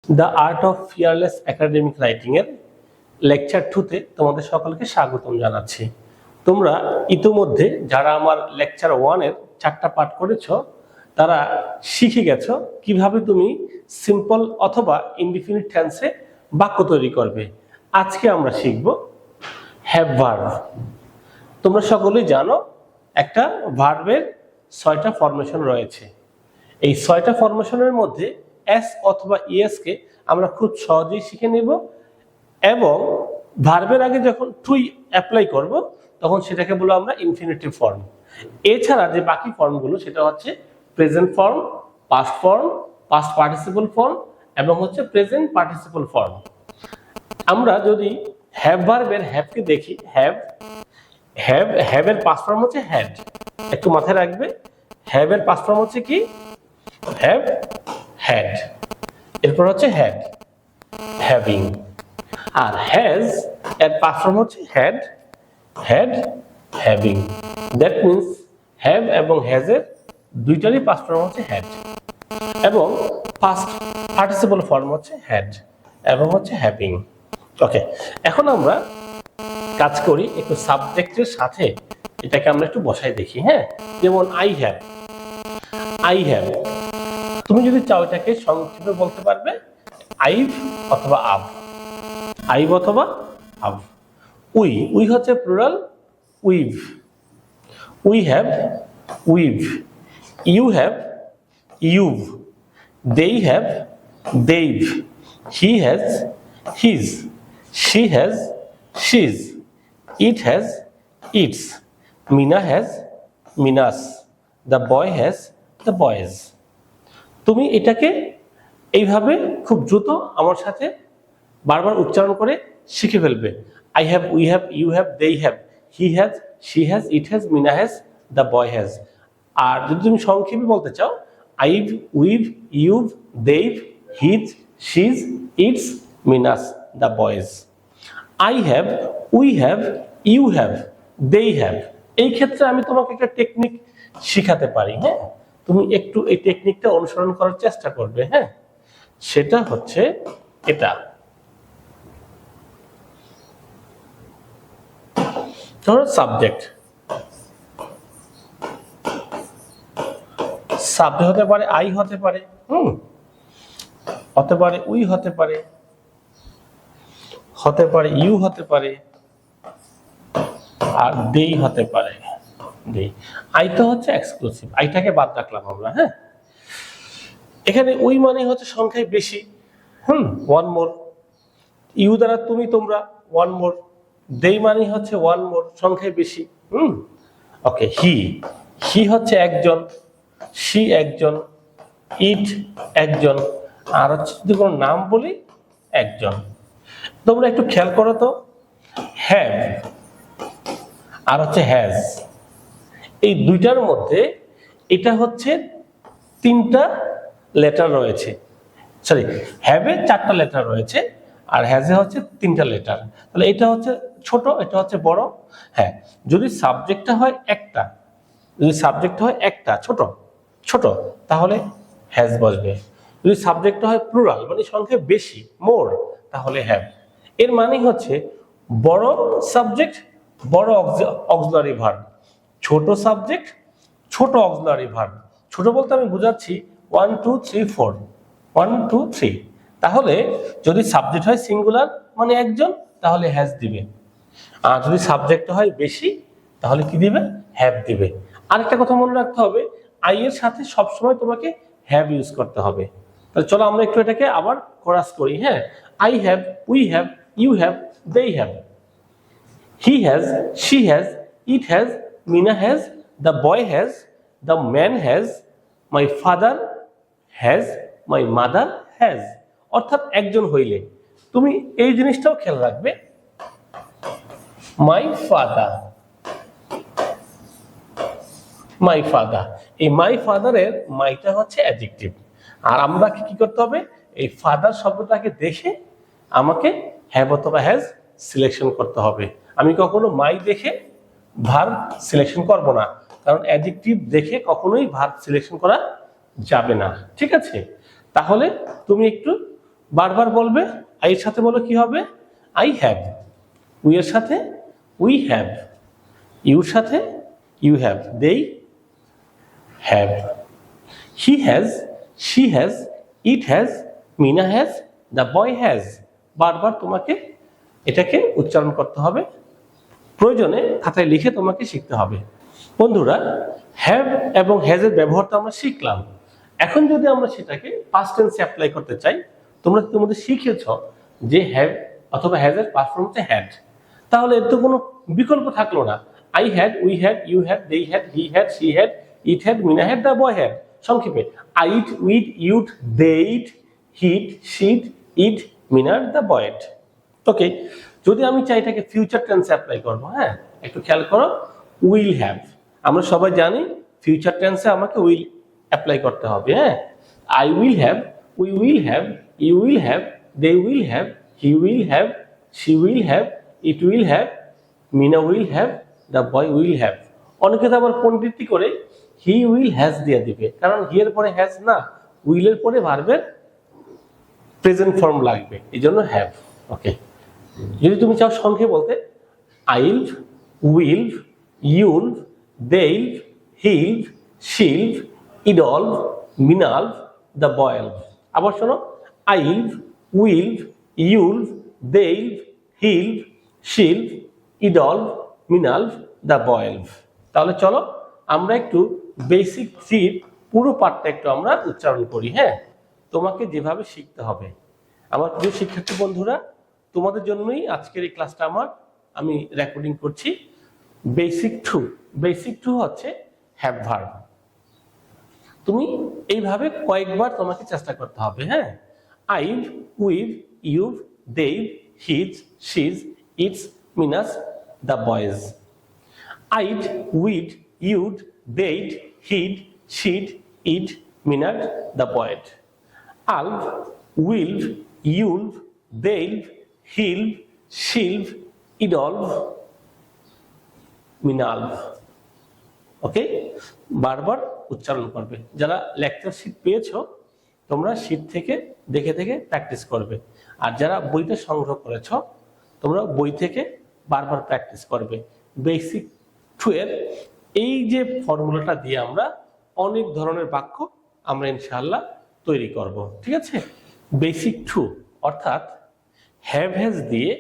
The art of fearless academic writing এর lecture 2 তে তোমাদের সকলকে স্বাগতম জানাচ্ছি। তোমরা ইতিমধ্যে যারা আমার লেকচার 1 এর 4টা পাঠ করেছো তারা শিখে গেছো কিভাবে তুমি সিম্পল অথবা ইনডিফিনিট টেন্সে বাক্য তৈরি করবে। আজকে আমরা শিখব হ্যাভ ভার্ব। তোমরা সকলেই জানো একটা ভার্বের 6টা ফরমেশন রয়েছে। এই 6টা ফরমেশনের মধ্যে এস অথবা ইএস কে আমরা খুব সহজেই শিখে নেব এবং ভার্বের আগে যখন টু অ্যাপ্লাই করব তখন সেটাকে বলবো আমরা ইনফিনিটিভ ফর্ম। এছাড়া যে বাকি ফর্মগুলো সেটা হচ্ছে present form, past form, past participle form এবং হচ্ছে প্রেজেন্ট পার্টিসিপল ফর্ম। আমরা যদি হ্যাভ ভার্বের হ্যাভকে দেখি, হ্যাভ এর পাস্ট ফর্ম হচ্ছে হ্যাড। একটু মাথায় রাখবে, হ্যাভ এর পাস্ট ফর্ম হচ্ছে কি? Have, had. এরপর হচ্ছে হ্যাড, হ্যাভিং। আর হ্যাজ এর পাস্ট ফর্ম হচ্ছে had, had, having. That means have এবং হ্যাজ এর দুইটারই পাস্ট ফর্ম হচ্ছে হ্যাড এবং পাস্ট পার্টিসিপল ফর্ম হচ্ছে হ্যাড এবং হচ্ছে হ্যাভিং। ওকে, এখন আমরা কাজ করি একটু সাবজেক্টের সাথে এটাকে আমরা একটু বসাই দেখি। হ্যাঁ, যেমন আই হ্যাভ। আই হ্যাভ তুমি যদি চাও এটাকে সংক্ষেপে বলতে পারবে আইভ অথবা আভ, আইভ অথবা আভ। উই হচ্ছে plural we've. We have we've. You have you've. they have they've। he has his। she has she's। it has its। Mina has minas। the boy has the boys। তুমি এটাকে এইভাবে খুব দ্রুত আমার সাথে বারবার উচ্চারণ করে শিখে ফেলবে। I have, we have, you have, they have, he has, she has, it has, Mina has, the boy has। আর যদি তুমি সংক্ষেপে বলতে চাও I've, we've, you've, they've, his, she's, its, minas, the boys। I have, we have, you have, they have। এই ক্ষেত্রে আমি তোমাকে একটা টেকনিক শিখাতে পারি। হ্যাঁ, তুমি একটু এই টেকনিকটা অনুসরণ করার চেষ্টা করবে। হ্যাঁ, সেটা হচ্ছে এটা। ধরো সাবজেক্ট, সাবজেক্ট হতে পারে আই, হতে পারে হতে পারে উই, হতে পারে ইউ, হতে পারে আর দেই হতে পারে। দেই, আইটা হচ্ছে এক্সক্লুসিভ, আইটাকে বাদ রাখলাম আমরা। হ্যাঁ, এখানে উই মানে হচ্ছে সংখ্যায় বেশি, ওয়ান মোর। ইউ দ্বারা তুমি, তোমরা, ওয়ান মোর। দেই মানে হচ্ছে ওয়ান মোর, সংখ্যায় বেশি। ওকে, হি হচ্ছে একজন, সি একজন, ইট একজন, আর হচ্ছে যদি কোনো নাম বলি একজন। তোমরা একটু খেয়াল করো তো, হ্যাভ আর হচ্ছে হ্যাজ, এই দুইটার মধ্যে এটা হচ্ছে 3টা লেটার রয়েছে। সরি, হ্যাভে 4টা লেটার রয়েছে আর হ্যাজে হচ্ছে 3টা লেটার। তাহলে এটা হচ্ছে ছোট, এটা হচ্ছে বড়। হ্যাঁ, যদি সাবজেক্টটা হয় একটা, ছোট তাহলে হ্যাজ বসবে। যদি সাবজেক্টটা হয় প্লুরাল মানে সংখ্যা বেশি, মোর, তাহলে হ্যাভ। এর মানে হচ্ছে বড় সাবজেক্ট বড় অক্সিলারি ভার্ব, ছোট সাবজেক্ট ছোট অক্সিলারি ভার্ব। ছোট বলতে আমি বোঝাচ্ছি 1 2 3 4, 1 2 3। তাহলে যদি সাবজেক্ট হয় সিঙ্গুলার মানে একজন তাহলে হ্যাজ দিবে, আর যদি সাবজেক্ট হয় বেশি তাহলে কি দিবে? হ্যাভ দিবে। আরেকটা কথা মনে রাখতে হবে, আই এর সাথে সবসময় তোমাকে হ্যাভ ইউজ করতে হবে। তাহলে চলো আমরা একটু এটাকে আবার কোরাস করি। হ্যাঁ, I have, we have, you have, they have, he has, she has, it has, Mina has, the boy has, the man has, my father has, my mother has। অর্থাৎ একজন হইলে তুমি এই জিনিসটাও খেয়াল রাখবে, মাই ফাদার, মাই ফাদার। এই মাই ফাদারের মাইটা হচ্ছে অ্যাডজেক্টিভ, আর আমরা কি করতে হবে? এই ফাদার শব্দটাকে দেখে আমাকে হ্যাভ অথবা হ্যাজ সিলেকশন করতে হবে। আমি কখনো মাই দেখে ভার্ব সিলেকশন করব না, কারণ অ্যাডজেক্টিভ দেখে কখনোই ভার্ব সিলেকশন করা যাবে না। ঠিক আছে, তাহলে তুমি একটু বারবার বলবে, আই এর সাথে বলো কি হবে, আই হ্যাভ। উই এর সাথে উই হ্যাভ। ইউর সাথে you have, they have. He has, she has, it has, Meena has, the boy has. বারবার তোমাকে এটাকে উচ্চারণ করতে হবে, প্রয়োজনে খাতায় লিখে তোমাকে শিখতে হবে। বন্ধুরা, হ্যাভ এবং হ্যাজ এর ব্যবহার তো আমরা শিখলাম। এখন যদি আমরা সেটাকে পাস্ট টেন্সে অ্যাপ্লাই করতে চাই, তোমরা তোমাদের শিখেছ যে হ্যাভ অথবা হ্যাজ এর পাস্ট ফর্ম হচ্ছে হ্যাড, তাহলে এর তো কোনো বিকল্প থাকলো না। I had, we had, you had, they had, he had, she had, it had, Mina had, the boy had. সংক্ষেপে I'd, we'd, you'd, they'd, he'd, she'd, it'd, Mina'd, the boy'd. Okay, যদি আমি চাই এটাকে ফিউচার টেন্সে apply করবো, হ্যাঁ একটু খেয়াল করো, উইল হ্যাভ। আমরা সবাই জানি ফিউচার টেন্সে আমাকে উইল অ্যাপ্লাই করতে হবে। হ্যাঁ, I will have, we will have, you will have, they will have, he will have, she will have, it will have, Meena will have, the boy will have. অনেকে তো আবার পণ্ডিতি করে হি উইল হ্যাজ দিয়ে দিবে, কারণ হি এর পরে হ্যাজ না, উইলের পরে ভার্বের প্রেজেন্ট ফর্ম লাগবে, এই জন্য হ্যাভ। ওকে, যদি তুমি চাও সংক্ষেপে বলতে, আইল, উইল, ইউল, দেইল, হিল, শিল, ইডল, মিনাল, দ্য বয়েল। আবার শোনো, আইল, উইল, ইউল, দেইল, হিল, শিল, ইডল, মিনাল, দ্য বয়েল। তাহলে চলো আমরা একটু বেসিক থ্রির পুরো পার্টটা একটু আমরা উচ্চারণ করি। হ্যাঁ, তোমাকে যেভাবে শিখতে হবে। আমার প্রিয় শিক্ষার্থী বন্ধুরা, তোমাদের জন্যই আজকের এই ক্লাসটা আমি রেকর্ডিং করছি। বেসিক টু হচ্ছে হ্যাভ ভার্ব। তুমি এইভাবে কয়েকবার তোমাকে চেষ্টা করতে হবে। হ্যাঁ, I've, we've, you've, they've, he's, she's, it's, Mina's, the boy's. I'd, we'd, you'd, they'd, he'd, she'd, it'd, Mina'd, the boy'd. I'll, we'll, you'll, they'll, he'll, she'll, it'll, Mina'll. Okay, বারবার উচ্চারণ করবে। যারা লেকচার শীট পেয়েছো, তোমরা শীট থেকে দেখে দেখে প্র্যাকটিস করবে। আর যারা বইটা সংগ্রহ করেছো, তোমরা বই থেকে বারবার প্র্যাকটিস করবে। বেসিক টু এর এই যে ফর্মুলাটা দিয়ে আমরা অনেক ধরনের বাক্য আমরা ইনশাআল্লাহ তৈরি করব। ঠিক আছে, বেসিক টু অর্থাৎ হ্যাভ হ্যাজ দিয়ে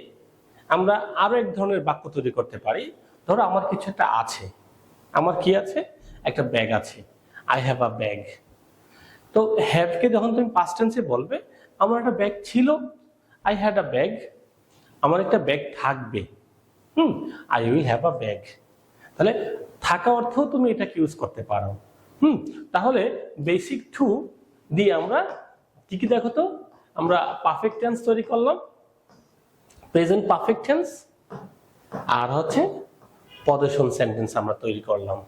আমরা আরো এক ধরনের বাক্য তৈরি করতে পারি। ধরো আমার কিছু একটা আছে, আমার কি আছে, একটা ব্যাগ আছে, আই হ্যাভ আ ব্যাগ। তো হ্যাভকে যখন তুমি পাস্ট টেন্সে বলবে, আমার একটা ব্যাগ ছিল, আই হ্যাড আ ব্যাগ, আমার একটা ব্যাগ থাকবে, I will have a bag. তাহলে থাকা অর্থও তুমি এটাকে ইউজ করতে পারো। তাহলে বেসিক টু দিয়ে আমরা কি কি দেখো তো, আমরা পারফেক্ট টেন্স তৈরি করলাম, প্রেজেন্ট পারফেক্ট টেন্স, আর হচ্ছে পজিশন সেন্টেন্স আমরা তৈরি করলাম।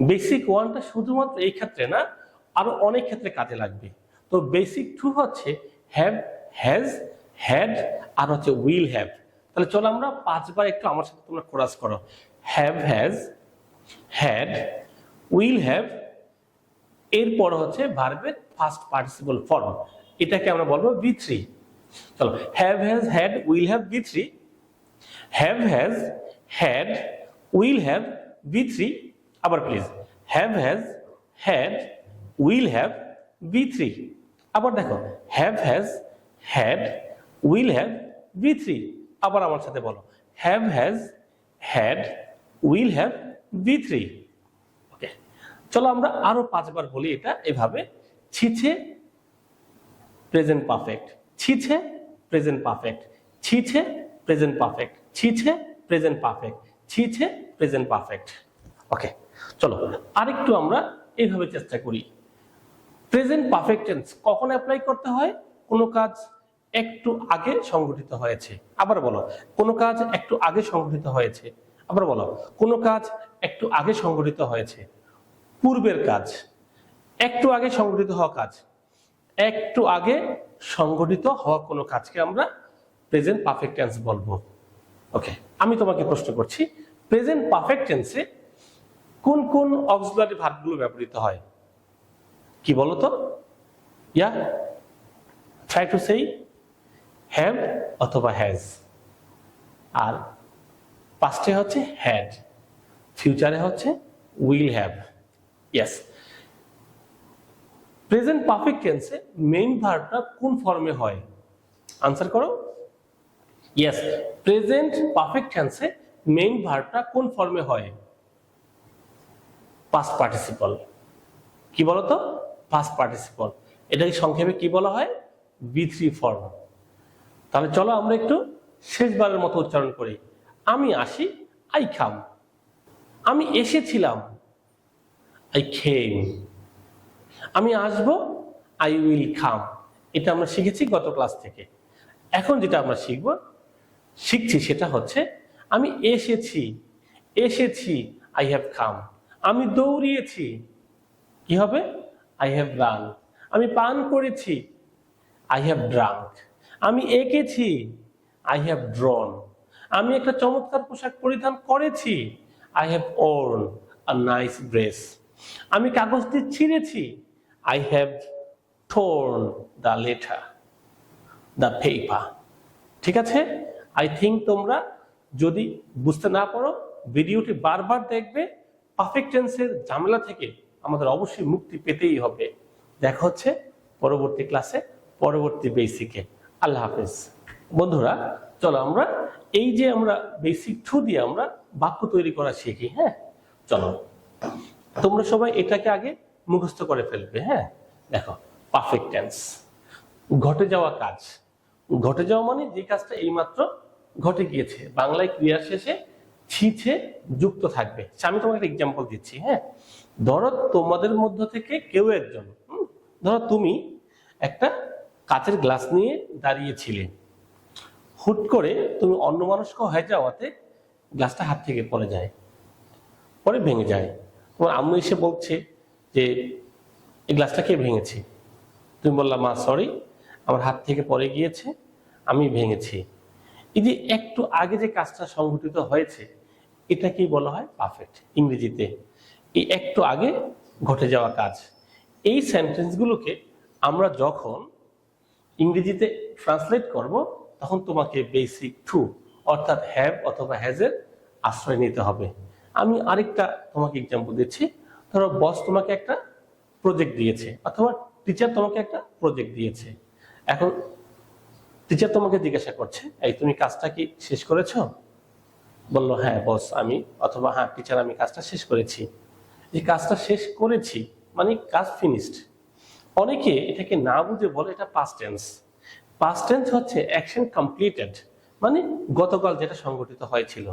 বেসিক ওয়ানটা শুধুমাত্র এই ক্ষেত্রে না, আরো অনেক ক্ষেত্রে কাজে লাগবে। তো বেসিক টু হচ্ছে হ্যাভ, হ্যাজ, হ্যাড, আর হচ্ছে উইল হ্যাভ। তাহলে চলো আমরা 5 বার একটু আমার সাথে তোমরা কোরাস করো। Have has, had, will have, এরপর হচ্ছে ভার্বের ফার্স্ট পার্টিসিপল ফর্ম, এটাকে আমরা বলবো V3। চলো, have has, had, will have V3। Have has, had, will have V3। আবার please, have has, had, will have V3। আবার দেখো, have has, had, will have V3। আবার আমার সাথে বলো, have has, had, will have V3। Okay, চলো আমরা আরো 5 বার বলি এটা এভাবে। ছিছে, প্রেজেন্ট পারফেক্ট, ছিছে, প্রেজেন্ট পারফেক্ট, ছিছে, প্রেজেন্ট পারফেক্ট, ছিছে, প্রেজেন্ট পারফেক্ট, ছিছে, প্রেজেন্ট পারফেক্ট। ওকে, চলো আরেকটু আমরা এইভাবে চেষ্টা করি। প্রেজেন্ট পারফেক্ট টেন্স কখন অ্যাপ্লাই করতে হয়? কোনো কাজ একটু আগে সংঘটিত হয়েছে। আবার বলো, কোনো কাজ একটু আগে সংঘটিত হয়েছে। আবার বলো, কোনো কাজ একটু আগে সংঘটিত হয়েছে। পূর্বের কাজ, একটু আগে সংঘটিত হওয়া কাজ, একটু আগে সংঘটিত হওয়া কোনো কাজকে আমরা প্রেজেন্ট পারফেক্ট টেন্স বলবো। ওকে, আমি তোমাকে প্রশ্ন করছি, প্রেজেন্ট পারফেক্ট টেন্সে কোন কোন অক্সিলারি ভার্বগুলো ব্যবহৃত হয়? কি বলো তো? Yeah, try to say have অথবা হ্যাজ। আর পাস্টে হচ্ছে হ্যাড, ফিউচারে হচ্ছে will have. Yes. Present perfect টেন্সে মেইন ভার্বটা কোন ফর্মে হয়? আনসার করো। ইয়েস, প্রেজেন্ট পারফেক্ট টেন্সে মেইন ভার্বটা কোন ফর্মে হয়? Past participle. কি বলতো? Past participle. এটাকে সংক্ষেপে কি বলা হয়? B3 form. তাহলে চলো আমরা একটু শেষবারের মতো উচ্চারণ করি। আমি আসি, আই কাম। আমি এসেছিলাম, আই কেম। আমি আসবো, আই উইল কাম। এটা আমরা শিখেছি গত ক্লাস থেকে। এখন যেটা আমরা শিখছি সেটা হচ্ছে আমি এসেছি, আই হ্যাভ কাম। আমি দৌড়িয়েছি, কি হবে? I have run. আমি পান করেছি, আই হ্যাভ ড্রাঙ্ক। আমি এঁকেছি, আই হ্যাভ ড্রন। আমি একটা চমৎকার পোশাক পরিধান করেছি, I have worn a nice dress. আমি কাগজটি ছিঁড়েছি, I have torn the letter, the paper. ঠিক আছে? আই থিঙ্ক তোমরা যদি বুঝতে না পারো ভিডিওটি বারবার দেখবে। পারফেক্ট টেন্সের ঝামেলা থেকে আমাদের অবশ্যই মুক্তি পেতেই হবে। দেখা হচ্ছে পরবর্তী ক্লাসে, পরবর্তী বেসিকে। আল্লাহ হাফেজ। বন্ধুরা, চলো আমরা এই যে আমরা বেসিক 2 দিয়ে আমরা বাক্য তৈরি করা শিখি। হ্যাঁ, চলো তোমরা সবাই এটাকে আগে মুখস্থ করে ফেলবে। হ্যাঁ, দেখো, পারফেক্ট টেন্স, ঘটে যাওয়া কাজ। ঘটে যাওয়া মানে যে কাজটা এইমাত্র ঘটে গিয়েছে। বাংলায় ক্রিয়ার শেষে ছিছে যুক্ত থাকবে। আমি তোমাকে একটা এক্সাম্পল দিচ্ছি। হ্যাঁ, ধরো তোমাদের মধ্য থেকে কেউ একজন, ধরো তুমি একটা কাচের গ্লাস নিয়ে দাঁড়িয়েছিলে, হুট করে তুমি অন্যমনস্ক হয়ে যাওয়াতে গ্লাসটা হাত থেকে পড়ে যায়, পরে ভেঙে যায়। তোমার আম্মু এসে বলছে যে এই গ্লাসটা কে ভেঙেছে? তুমি বললাম, মা সরি, আমার হাত থেকে পড়ে গিয়েছে, আমি ভেঙেছি। এই যে একটু আগে যে কাজটা সংঘটিত হয়েছে এটাকেই বলা হয় পারফেক্ট ইংরেজিতে। এই একটু আগে ঘটে যাওয়া কাজ। এই সেন্টেন্সগুলোকে আমরা যখন ইংরেজিতে ট্রান্সলেট করব তখন তোমাকে বেসিক 2 অর্থাৎ হ্যাভ অথবা হ্যাজের আশ্রয় নিতে হবে। আমি আরেকটা তোমাকে এক্সাম্পল দিচ্ছি। ধরো বস তোমাকে একটা প্রজেক্ট দিয়েছে অথবা টিচার তোমাকে একটা প্রজেক্ট দিয়েছে। এখন টিচার তোমাকে জিজ্ঞাসা করছে, এই তুমি কাজটা কি শেষ করেছো? বললো, হ্যাঁ বস আমি, অথবা হ্যাঁ টিচার আমি কাজটা শেষ করেছি। এই কাজটা শেষ করেছি মানে কাজ ফিনিশড। অনেকে এটাকে না বুঝে বলে এটা পাস্ট টেন্স। পাস্ট টেন্স হচ্ছে অ্যাকশন কমপ্লিটেড, মানে গতকাল যেটা সংঘটিত হয়েছিল।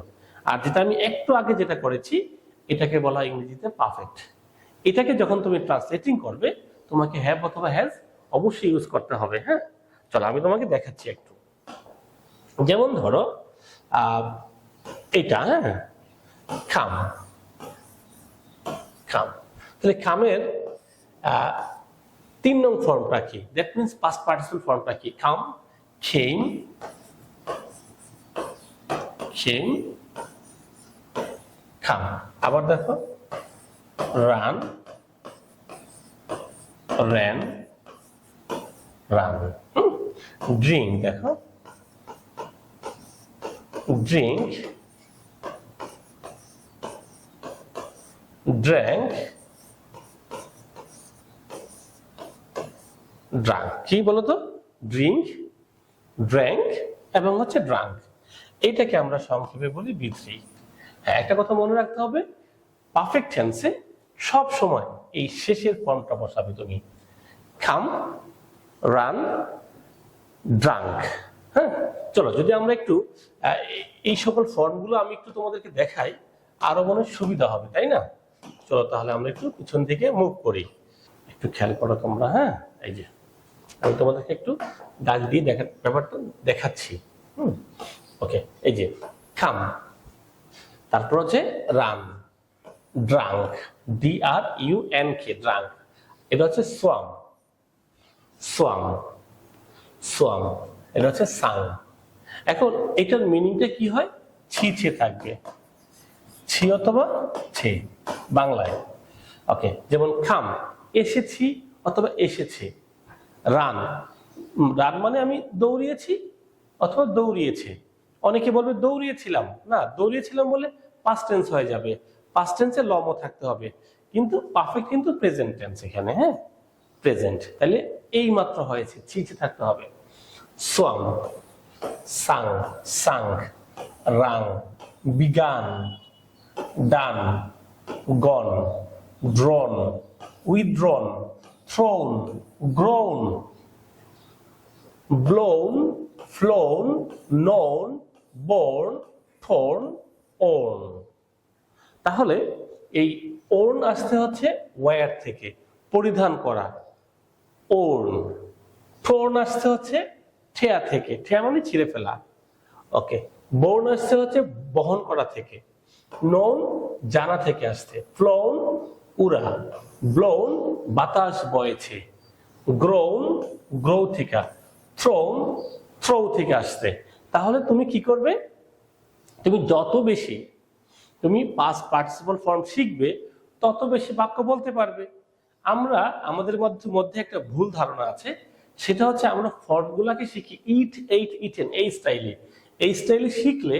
আর যেটা আমি একটু আগে যেটা করেছি এটাকে বলা হয় ইংরেজিতে পারফেক্ট। এটাকে যখন তুমি ট্রান্সলেটিং করবে তোমাকে হ্যাভ অথবা হ্যাজ অবশ্যই ইউজ করতে হবে। হ্যাঁ, চলো আমি তোমাকে দেখাচ্ছি একটু। যেমন ধরো এটা, হ্যাঁ, কাম। তাহলে কামের 3 নং ফর্মটা কি? দ্যাট মিনস পাস্ট পার্টিসিপল ফর্মটা কি? কাম, কেম, কাম। আবার দেখো, রান, ran, run. Drink, দেখো, drink, drank, drunk. কি বলতো? ড্রিঙ্ক, ড্র্যাঙ্ক এবং হচ্ছে ড্রাঙ্ক। এইটাকে আমরা সংক্ষেপে বলি B3। হ্যাঁ, একটা কথা মনে রাখতে হবে, পারফেক্ট টেন্সে সব সময় এই শেষের ফর্মটা বসাবে তুমি। কাম, রান, ড্রাঙ্ক। হ্যাঁ, চলো যদি আমরা একটু এই সকল ফর্মগুলো আমি একটু তোমাদেরকে দেখাই, আরো মনে সুবিধা হবে, তাই না? চলো তাহলে আমরা একটু পিছন দিকে মুভ করি। একটু খেয়াল করো তোমরা। হ্যাঁ, এই যে আমি তোমাদেরকে একটু দাগ দিয়ে ব্যাপারটা দেখাচ্ছি। ওকে, এই যে কাম, তারপর হচ্ছে রান, ড্রাঙ্ক, DRUNK, ড্রাঙ্ক। এটা হচ্ছে সোয়াম, এটা হচ্ছে সাং। এখন এটার মিনিংটা কি হয়? ছিছে থাকবে, ছি অথবা ছে বাংলায়। ওকে, যেমন খাম, এসেছি অথবা এসেছে। রান, রান মানে আমি দৌড়িয়েছি অথবা দৌড়িয়েছে। অনেকে বলবে দৌড়িয়েছিলাম, না দৌড়িয়েছিলাম বলে পাস্ট টেন্স হয়ে যাবে, পাস্ট টেন্সে লমও থাকতে হবে, কিন্তু পারফেক্ট কিন্তু প্রেজেন্ট টেন্স এখানে, হ্যাঁ প্রেজেন্ট, তাহলে এই মাত্র হয়েছে, ছিছে থাকতে হবে। Swum, sung, sung, rung, begun, done, gone, drawn, withdrawn, thrown, grown, blown, flown, known, borne, torn, worn. তাহলে এই ওর্ন আসতে হচ্ছে ওয়্যার থেকে, পরিধান করা, ওর্ন। থর্ন আসতে হচ্ছে ঠেয়া থেকে, ঠেয়া মানে ছিঁড়ে ফেলা, ওকে। বোর্ন আসতে হচ্ছে বহন করা থেকে, নোন জানা থেকে আসতে, ফ্লোন উড়া, ব্লোন বাতাস বয়েছে, গ্রোন গ্রো থেকে, থ্রোন থ্রো থেকে আসতে। তাহলে তুমি কি করবে, তুমি যত বেশি তুমি পাস্ট পার্টিসিপল ফর্ম শিখবে তত বেশি বাক্য বলতে পারবে। আমরা আমাদের মধ্যে একটা ভুল ধারণা আছে, সেটা হচ্ছে আমরা ফর্মগুলোকে শিখি ইট, এইট, ইটেন, এই স্টাইলে শিখলে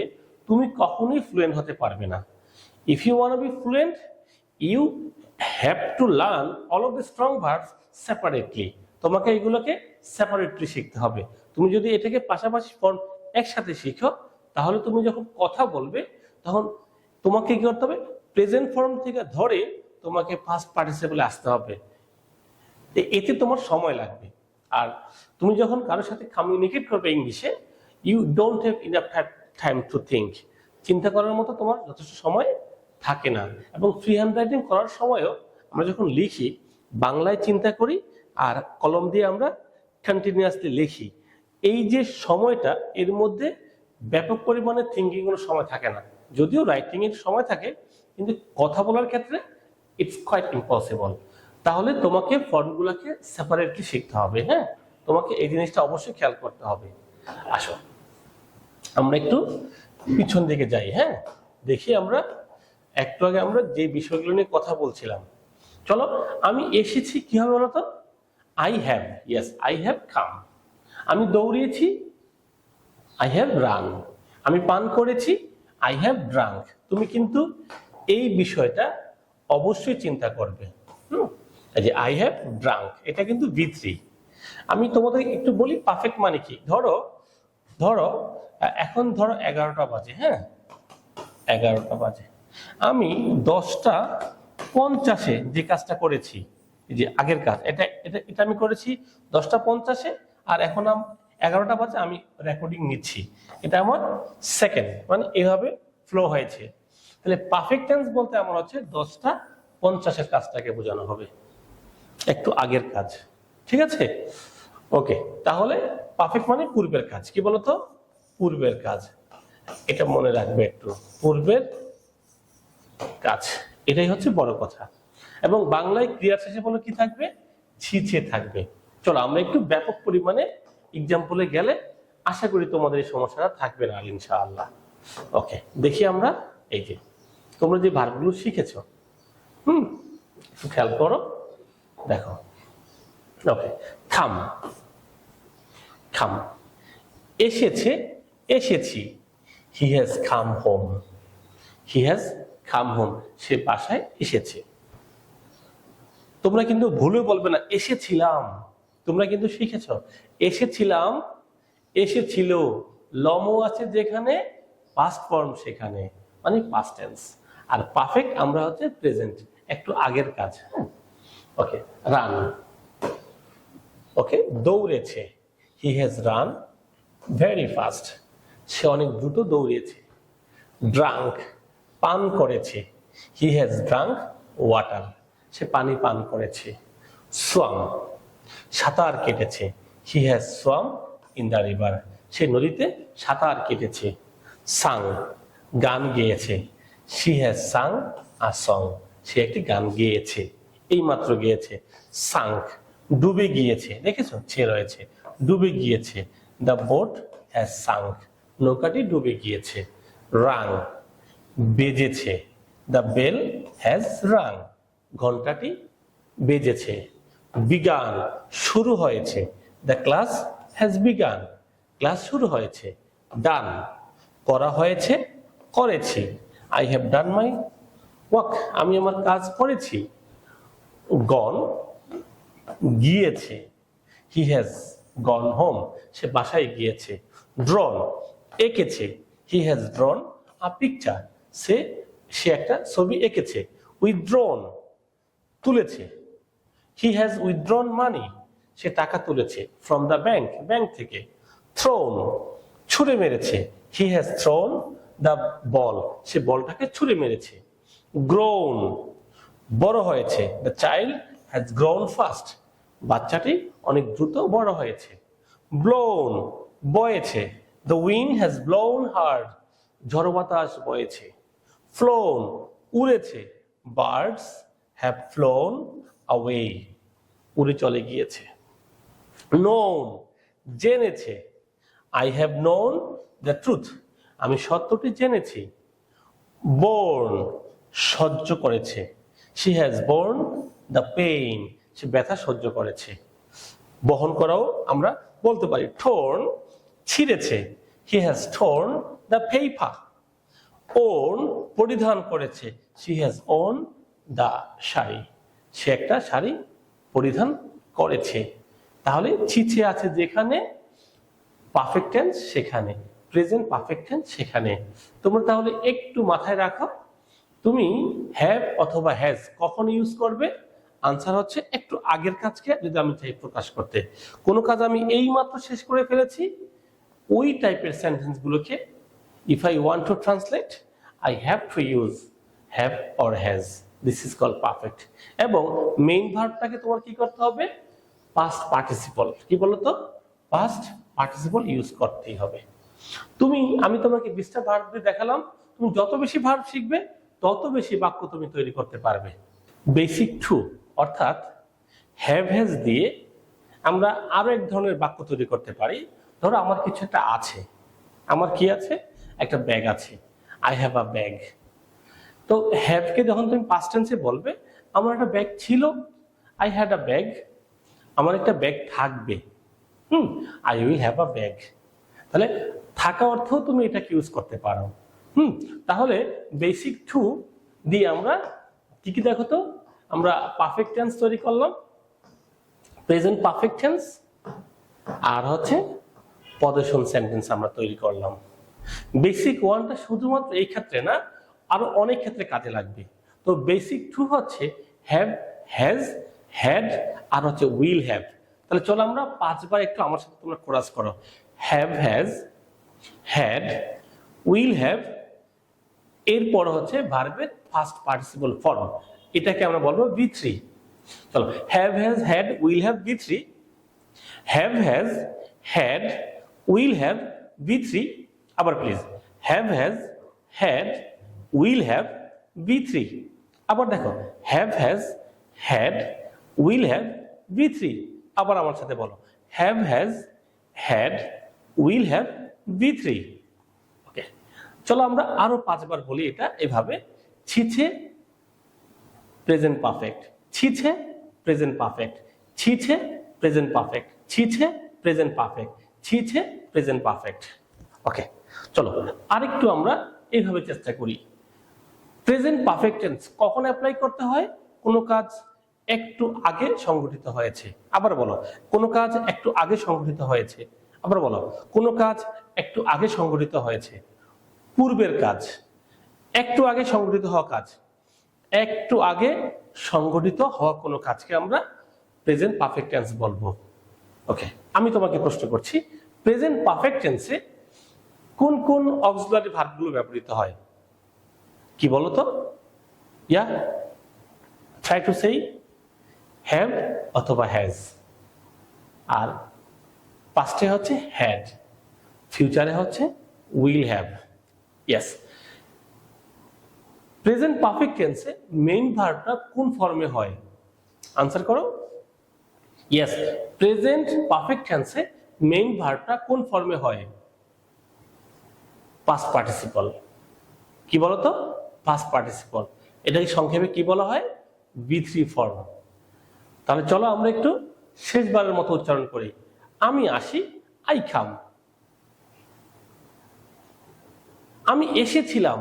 তুমি কখনোই ফ্লুয়েন্ট হতে পারবে না। If you want to be fluent, you have to learn all of the strong verbs separately. তোমাকে এগুলোকে সেপারেটলি শিখতে হবে। তুমি যদি এটাকে পাশাপাশি ফর্ম একসাথে শিখো, তাহলে তুমি যখন কথা বলবে তখন তোমাকে কি করতে হবে, প্রেজেন্ট ফর্ম থেকে ধরে তোমাকে পাস্ট পার্টিসিপলে আসতে হবে, এতে তোমার সময় লাগবে। আর তুমি যখন কারোর সাথে কমিউনিকেট করবে ইংলিশে, you don't have enough time to think, চিন্তা করার মতো তোমার যথেষ্ট সময় থাকে না। এবং ফ্রি হ্যান্ড রাইটিং করার সময়ও আমরা যখন লিখি বাংলায় চিন্তা করি আর কলম দিয়ে আমরা কন্টিনিউয়াসলি লিখি, এই যে সময়টা এর মধ্যে ব্যাপক পরিমাণে থিঙ্কিং কোনো সময় থাকে না। যদিও রাইটিং এর সময় থাকে, কিন্তু কথা বলার ক্ষেত্রে ইটস কোয়াইট ইম্পসিবল। তাহলে তোমাকে ফর্মগুলোকে সেপারেটলি শিখতে হবে, হ্যাঁ তোমাকে এই জিনিসটা অবশ্যই খেয়াল করতে হবে। আসো আমরা একটু পিছন দিকে যাই, হ্যাঁ দেখি আমরা একটু আগে আমরা যে বিষয়গুলো নিয়ে কথা বলছিলাম। চলো, আমি এসেছি কি হবে বলতো, I have, yes I have come. আমি দৌড়িয়েছি, আই হ্যাভ রান। আমি পান করেছি, আই হ্যাভ ড্রাঙ্ক। তুমি কিন্তু এই বিষয়টা অবশ্যই চিন্তা করবে। এই যে আই হ্যাভ ড্রাঙ্ক, এটা কিন্তু V3। আমি তোমাদের একটু বলি পারফেক্ট মানে কি। ধরো ধরো এখন ধরো 11টা বাজে, হ্যাঁ 11টা বাজে, আমি 10টা 50-এ যে কাজটা করেছি, যে আগের কাজ, এটা এটা এটা আমি করেছি 10টা 50-এ, আর এখন 11টা বাজে আমি রেকর্ডিং নিচ্ছি, এটা আমার সেকেন্ড, মানে এভাবে ফ্লো হয়েছে। তাহলে পারফেক্ট টেন্স বলতে আমার হচ্ছে 10টা 50-এর কাজটাকে বোঝানো হবে, একটু আগের কাজ, ঠিক আছে ওকে। তাহলে পারফেক্ট মানে পূর্বের কাজ, কি বলতো, পূর্বের কাজ, এটা মনে রাখবে একটু, পূর্বের কাজ, এটাই হচ্ছে বড় কথা। এবং বাংলায় ক্রিয়া শেষে বলে কি থাকবে, ছিছে থাকবে। চলো আমরা একটু ব্যাপক পরিমাণে এক্সাম্পলে গেলে আশা করি তোমাদের এই সমস্যাটা থাকবে না ইনশাআল্লাহ। ওকে, দেখি আমরা এই যে তোমরা যে ভার্বগুলো শিখেছো, একটু খেয়াল করো, দেখো। ওকে, খাম, খাম, এসেছে, এসেছি, he has come home, he has come home, সে বাসায় এসেছে। তোমরা কিন্তু ভুলে বলবে না এসেছিলাম, তোমরা কিন্তু শিখেছ এসেছিলাম, এসেছিল, লমো আছে যেখানে, পাস্ট ফর্ম সেখানে, মানে পাস্ট টেন্স। আর পারফেক্ট আমরা হচ্ছে প্রেজেন্ট, একটু আগের কাজ। ওকে, রান, ওকে, দৌড়েছে, he has run very fast, সে অনেক দ্রুত দৌড়িয়েছে। ড্রাঙ্ক, পান করেছে, হি হ্যাজ ড্রাঙ্ক ওয়াটার, সে পানি পান করেছে। সোয়াম, সাঁতার কেটেছে, he has swum in the river, সে নদীতে সাঁতার কেটেছে। সাং, গান গেয়েছে, she has sung a song, সে একটি গান গেয়েছে, এই মাত্র গিয়েছে। সাঙ্ক, ডুবে গিয়েছে, দেখেছো ছে রয়েছে, ডুবে গিয়েছে। দ্য বোট হ্যাজ সাঙ্ক, নৌকাটি ডুবে গিয়েছে। রাং, বেজেছে, দ্য বেল হ্যাজ রাং, ঘন্টাটি বেজেছে। বিগান, শুরু হয়েছে, দ্য ক্লাস হ্যাজ বিগান, ক্লাস শুরু হয়েছে। ডান, করা হয়েছে, করেছি। I have done my work, আমি আমার কাজ করেছি। গন, গিয়েছে। হি হ্যাজ গন হোম, সে বাসায় গিয়েছে। ড্রন, এঁকেছে। হি হ্যাজ ড্রন আ পিকচার, সে একটা ছবি এঁকেছে। উইথড্রন, তুলেছে। হি হ্যাজ উইথড্রন মানি, সে টাকা তুলেছে। ফ্রম দ্য ব্যাংক, ব্যাংক থেকে। থ্রোন, ছুঁড়ে মেরেছে। He has thrown the ball, সে বলটাকে ছুঁড়ে মেরেছে। গ্রোন, বড় হয়েছে। The child has grown fast, বাচ্চাটি অনেক দ্রুত বড় হয়েছে। ব্লোন, বয়েছে। The wind has blown hard, ঝড়ো বাতাস বয়েছে। ফ্লোন, উড়েছে। বার্ডস হ্যাভ ফ্লোন অ্যাওয়ে, উড়ে চলে গিয়েছে। নোন, জেনেছে। I have known the truth, আমি সত্যটি জেনেছি। বোর্ন, সহ্য করেছে। She has borne the pain, সে ব্যথা সহ্য করেছে। বহন করাও আমরা বলতে পারি। ঠোর্ন, ছিঁড়েছে। He has torn the paper. Worn, পরিধান করেছে। She has worn the sari, সে একটা শাড়ি পরিধান করেছে। তাহলে ছিছে আছে যেখানে, পারফেক্ট টেন্স সেখানে, প্রেজেন্ট পারফেক্ট টেন্স সেখানে। তোমরা তাহলে একটু মাথায় রাখো, তুমি হ্যাভ অথবা হ্যাজ কখন ইউজ করবে। আনসার হচ্ছে একটু আগের কাজকে যদি আমি চাই প্রকাশ করতে, কোনো কাজ আমি এই মাত্র শেষ করে ফেলেছি, ওই টাইপের সেন্টেন্স গুলোকে if I want to translate, I have to use have or has, this is called perfect. এবং মেইন ভার্বটাকে তোমার কি করতে হবে, পাস্ট পার্টিসিপল, কি বলতো, পাস্ট পার্টিসিপল ইউজ করতেই হবে। আমি তোমাকে 20টা ভার্ব দিয়ে দেখালাম, তুমি যত বেশি ভার্ব শিখবে তত বেশি বাক্য তুমি তৈরি করতে পারবে। বেসিক টু অর্থাৎ হ্যাভ হ্যাজ দিয়ে আমরা আরো এক ধরনের বাক্য তৈরি করতে পারি। ধরো আমার কিছু একটা আছে, আমার কি আছে, একটা ব্যাগ আছে। I have a bag. তো হ্যাভকে যখন তুমি পাস্ট টেন্সে বলবে, আমার একটা ব্যাগ ছিল, আই হ্যাড আ ব্যাগ, আমার একটা ব্যাগ থাকবে, I will have a bag. তাহলে থাকা অর্থও তুমি এটাকে ইউজ করতে পারো। তাহলে বেসিক টু দিয়ে আমরা কি কি দেখো তো, আমরা পারফেক্ট টেন্স তৈরি করলাম, প্রেজেন্ট পারফেক্ট টেন্স, আর হচ্ছে পজিশন সেন্টেন্স আমরা তৈরি করলাম। বেসিক ওয়ানটা শুধুমাত্র এই ক্ষেত্রে না, আরো অনেক ক্ষেত্রে কাজে লাগবে। তো বেসিক টু হচ্ছে হ্যাভ, হ্যাজ, হ্যাড, আর হচ্ছে উইল হ্যাভ। তাহলে চলো আমরা 5 বার একটু আমার সাথে তোমরা কোরাস করো। Have has, had, will have, এরপর হচ্ছে ভার্বের ফার্স্ট পার্টিসিপল ফর্ম, এটাকে আমরা বলবো V3। চলো, have has, had, will have V3। Have has, had, will have V3। আবার please, have has, had, will have V3। আবার দেখো, have has, had, will have V3। আবার আমার সাথে বলো, have has, had, will have V3। Okay, চলো আমরা আরো 5 বার বলি এটা এভাবে। ছিছে, প্রেজেন্ট পারফেক্ট। ছিছে, প্রেজেন্ট পারফেক্ট। ছিছে, প্রেজেন্ট পারফেক্ট। ছিছে, প্রেজেন্ট পারফেক্ট। ছিছে, প্রেজেন্ট পারফেক্ট। ওকে, চলো আরেকটু আমরা এইভাবে চেষ্টা করি। প্রেজেন্ট পারফেক্ট টেন্স কখন অ্যাপ্লাই করতে হয়, কোনো কাজ একটু আগে সংঘটিত হয়েছে। আবার বলো, কোনো কাজ একটু আগে সংঘটিত হয়েছে। আবার বলো, কোনো কাজ একটু আগে সংঘটিত হয়েছে। পূর্বের কাজ, একটু আগে সংঘটিত হওয়া কাজ, একটু আগে সংঘটিত হওয়া কোনো কাজকে আমরা প্রেজেন্ট পারফেক্ট টেন্স বলবো। ওকে, আমি তোমাকে প্রশ্ন করছি, প্রেজেন্ট পারফেক্ট টেন্সে কোন কোন অক্সিলারি ভার্বগুলো ব্যবহৃত হয়, কি বলো তো? Yeah, try to say. Have অথবা হ্যাজ, আর পাস্টে হচ্ছে হ্যাড, ফিউচারে হচ্ছে will have. Yes, present perfect টেন্সে মেইন ভার্বটা কোন ফর্মে হয়, আনসার করো। ইয়েস, প্রেজেন্ট পারফেক্ট টেন্সে মেইন ভার্বটা কোন ফর্মে হয়, পাস্ট পার্টিসিপল। কি বলতো, পাস্ট পার্টিসিপল। এটাকে সংক্ষেপে কি বলা হয়, V3 ফর্ম। তাহলে চলো আমরা একটু শেষবারের মতো উচ্চারণ করি। আমি আসি, আই কাম। আমি এসেছিলাম,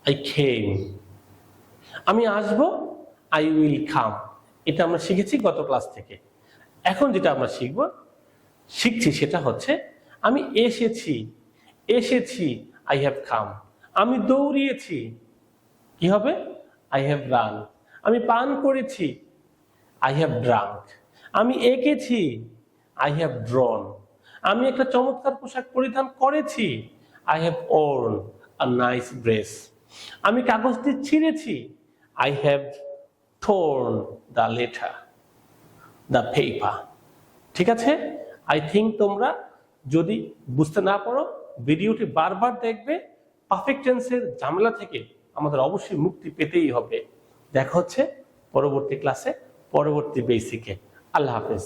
আই কেম। আমি আসব, আই উইল কাম। এটা আমরা শিখেছি গত ক্লাস থেকে। এখন যেটা আমরা শিখছি সেটা হচ্ছে আমি এসেছি, আই হ্যাভ কাম। আমি দৌড়িয়েছি, কি হবে? I have run. আমি পান করেছি, আই হ্যাভ ড্রাঙ্ক। আমি এঁকেছি, আই হ্যাভ ড্রন। আমি একটা চমৎকার পোশাক পরিধান করেছি, I have worn a nice dress. আমি কাগজটি ছিঁড়েছি, I have torn the letter, the paper. ঠিক আছে? আই থিঙ্ক তোমরা যদি বুঝতে না পারো ভিডিওটি বারবার দেখবে। পারফেক্ট টেন্সের ঝামেলা থেকে আমাদের অবশ্যই মুক্তি পেতেই হবে। দেখা হচ্ছে পরবর্তী ক্লাসে, পরবর্তী বেসিকে। আল্লাহ হাফেজ।